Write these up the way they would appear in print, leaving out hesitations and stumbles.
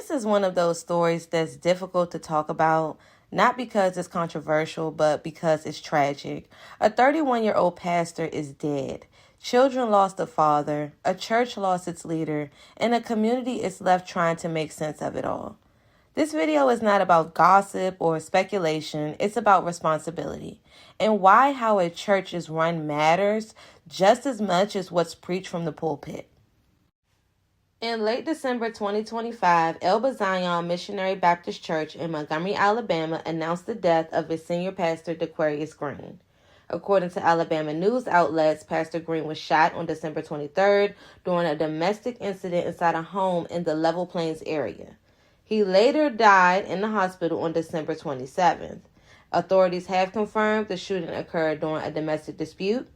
This is one of those stories that's difficult to talk about, not because it's controversial, but because it's tragic. A 31-year-old pastor is dead. Children lost a father, a church lost its leader, and a community is left trying to make sense of it all. This video is not about gossip or speculation, it's about responsibility and why how a church is run matters just as much as what's preached from the pulpit. In late December 2025, Elba Zion Missionary Baptist Church in Montgomery, Alabama announced the death of its senior pastor, D'Quarius Green. According to Alabama news outlets, Pastor Green was shot on December 23rd during a domestic incident inside a home in the Level Plains area. He later died in the hospital on December 27th. Authorities have confirmed the shooting occurred during a domestic dispute.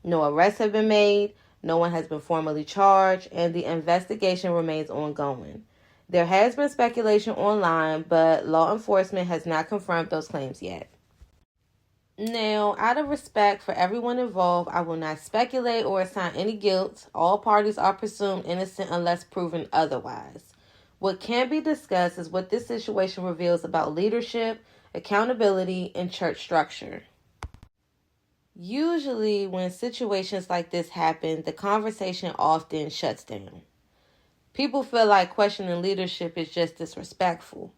No arrests have been made. No one has been formally charged, and the investigation remains ongoing. There has been speculation online, but law enforcement has not confirmed those claims yet. Now, out of respect for everyone involved, I will not speculate or assign any guilt. All parties are presumed innocent unless proven otherwise. What can be discussed is what this situation reveals about leadership, accountability, and church structure. Usually, when situations like this happen, the conversation often shuts down. People feel like questioning leadership is just disrespectful.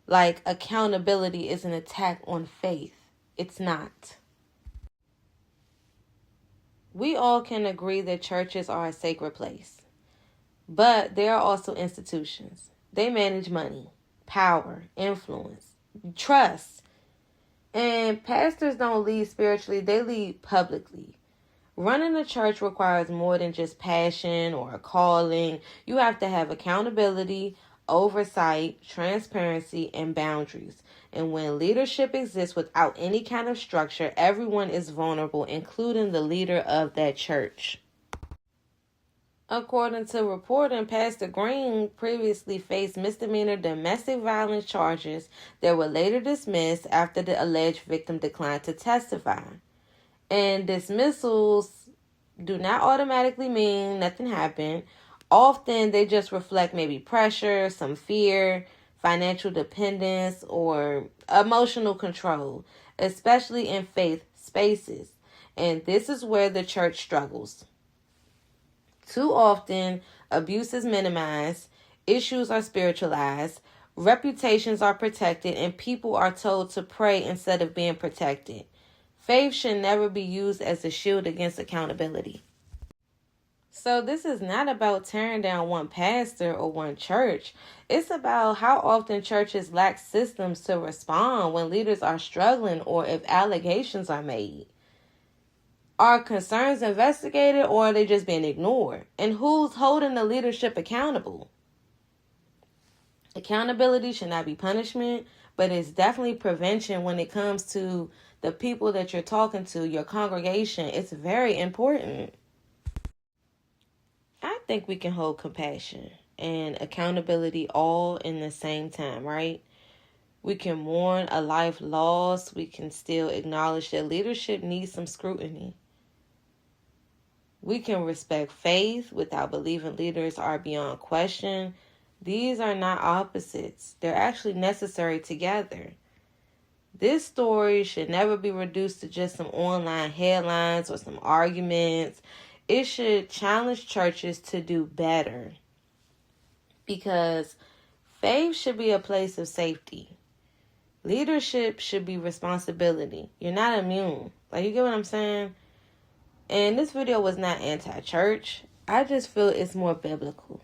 Like accountability is an attack on faith. It's not. We all can agree that churches are a sacred place. But they are also institutions. They manage money, power, influence, trust. And pastors don't lead spiritually, they lead publicly. Running a church requires more than just passion or a calling. You have to have accountability, oversight, transparency, and boundaries. And when leadership exists without any kind of structure, everyone is vulnerable, including the leader of that church. According to reporting, Pastor Green previously faced misdemeanor domestic violence charges that were later dismissed after the alleged victim declined to testify. And dismissals do not automatically mean nothing happened. Often they just reflect maybe pressure, some fear, financial dependence, or emotional control, especially in faith spaces. And this is where the church struggles. Too often, abuse is minimized, issues are spiritualized, reputations are protected, and people are told to pray instead of being protected. Faith should never be used as a shield against accountability. So this is not about tearing down one pastor or one church. It's about how often churches lack systems to respond when leaders are struggling or if allegations are made. Are concerns investigated or are they just being ignored? And who's holding the leadership accountable? Accountability should not be punishment, but it's definitely prevention when it comes to the people that you're talking to, your congregation. It's very important. I think we can hold compassion and accountability all in the same time, right? We can mourn a life lost. We can still acknowledge that leadership needs some scrutiny. We can respect faith without believing leaders are beyond question. These are not opposites. They're actually necessary together. This story should never be reduced to just some online headlines or some arguments. It should challenge churches to do better. Because faith should be a place of safety. Leadership should be responsibility. You're not immune. Like, you get what I'm saying? And this video was not anti-church. I just feel it's more biblical.